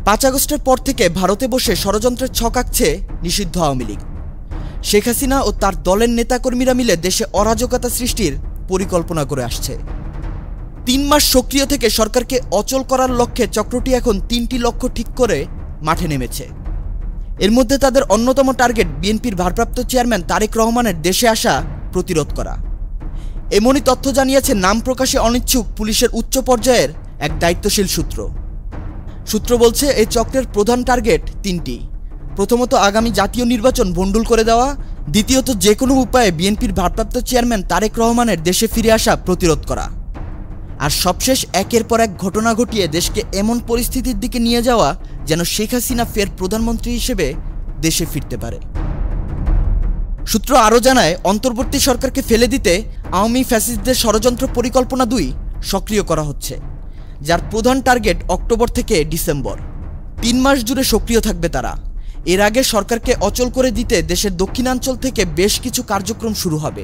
5 আগস্টের পর থেকে ভারতে বসে ষড়যন্ত্রের ছক আঁকছে নিষিদ্ধ আওয়ামী লীগ। শেখ হাসিনা ও তার দলের নেতাকর্মীরা মিলে দেশে অরাজকতা সৃষ্টির পরিকল্পনা করে আসছে। 3 মাস সক্রিয় থেকে সরকারকে অচল করার লক্ষ্যে চক্রটি এখন 3টি লক্ষ্য ঠিক করে মাঠে নেমেছে। এর মধ্যে তাদের অন্যতম টার্গেট বিএনপির ভারপ্রাপ্ত চেয়ারম্যান তারেক রহমানের দেশে আসা প্রতিরোধ করা। এমনই তথ্য জানিয়েছে নাম প্রকাশে অনিচ্ছুক পুলিশের উচ্চ পর্যায়ের এক দায়িত্বশীল সূত্র বলছে এই চক্রের প্রধান টার্গেট 3টি। প্রথমত আগামী জাতীয় নির্বাচন ভণ্ডুল করে দেওয়া, দ্বিতীয়ত যে কোনো উপায়ে বিএনপির ভারপ্রাপ্ত চেয়ারম্যান তারেক রহমানের দেশে ফিরে আসা প্রতিরোধ করা, আর সবশেষ একের পর এক ঘটনা ঘটিয়ে দেশকে এমন পরিস্থিতির দিকে নিয়ে যাওয়া যেন শেখ হাসিনা ফের প্রধানমন্ত্রী হিসেবে দেশে ফিরতে পারে। সূত্র আরও জানায়, অন্তর্বর্তী সরকারকে ফেলে দিতে আওয়ামী ফ্যাসিস্টদের ষড়যন্ত্র পরিকল্পনা 2 সক্রিয় করা হচ্ছে, যার প্রধান টার্গেট অক্টোবর থেকে ডিসেম্বর। 3 মাস জুড়ে সক্রিয় থাকবে তারা। এর আগে সরকারকে অচল করে দিতে দেশের দক্ষিণাঞ্চল থেকে বেশ কিছু কার্যক্রম শুরু হবে।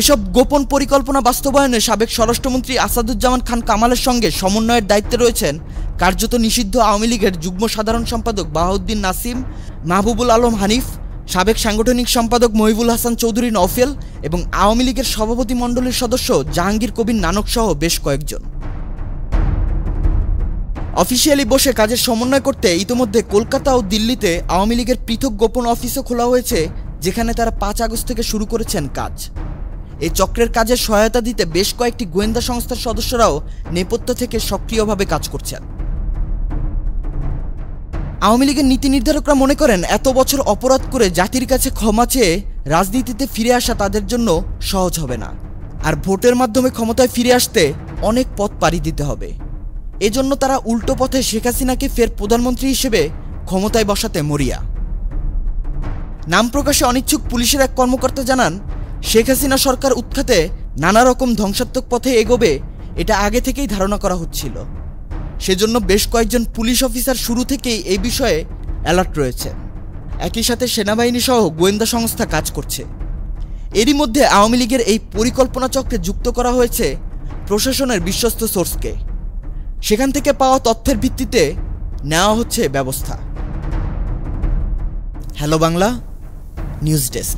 এসব গোপন পরিকল্পনা বাস্তবায়নে সাবেক স্বরাষ্ট্রমন্ত্রী আসাদুজ্জামান খান কামালের সঙ্গে সমন্বয়ের দায়িত্বে রয়েছেন কার্যত নিষিদ্ধ আওয়ামী লীগের যুগ্ম সাধারণ সম্পাদক বাহাউদ্দিন নাসিম, মাহবুবুল আলম হানিফ, সাবেক সাংগঠনিক সম্পাদক মহিবুল হাসান চৌধুরী নওফেল এবং আওয়ামী লীগের সভাপতি মণ্ডলীর সদস্য জাহাঙ্গীর কবির নানক সহ বেশ কয়েকজন। অফিসিয়ালি বসে কাজের সমন্বয় করতে ইতোমধ্যে কলকাতা ও দিল্লিতে আওয়ামী লীগের পৃথক গোপন অফিসও খোলা হয়েছে, যেখানে তারা 5 আগস্ট থেকে শুরু করেছেন কাজ। এই চক্রের কাজে সহায়তা দিতে বেশ কয়েকটি গোয়েন্দা সংস্থার সদস্যরাও নেপথ্য থেকে সক্রিয়ভাবে কাজ করছেন। আওয়ামী লীগের নীতি নির্ধারকরা মনে করেন, এত বছর অপরাধ করে জাতির কাছে ক্ষমা চেয়ে রাজনীতিতে ফিরে আসা তাদের জন্য সহজ হবে না, আর ভোটের মাধ্যমে ক্ষমতায় ফিরে আসতে অনেক পথ পাড়ি দিতে হবে। এজন্য তারা উল্টো পথে শেখ হাসিনাকে ফের প্রধানমন্ত্রী হিসেবে ক্ষমতায় বসাতে মরিয়া। নাম প্রকাশে অনিচ্ছুক পুলিশের এক কর্মকর্তা জানান, শেখ হাসিনা সরকার উৎখাতে নানা রকম ধ্বংসাত্মক পথে এগোবে এটা আগে থেকেই ধারণা করা হচ্ছিল। সেজন্য বেশ কয়েকজন পুলিশ অফিসার শুরু থেকেই এই বিষয়ে অ্যালার্ট রয়েছে। একই সাথে সেনাবাহিনী সহ গোয়েন্দা সংস্থা কাজ করছে। এরই মধ্যে আওয়ামী লীগের এই পরিকল্পনা চক্রে যুক্ত করা হয়েছে প্রশাসনের বিশ্বস্ত সোর্সকে। সেখান থেকে পাওয়া তথ্যের ভিত্তিতে নেওয়া হচ্ছে ব্যবস্থা। Hello Bangla news desk.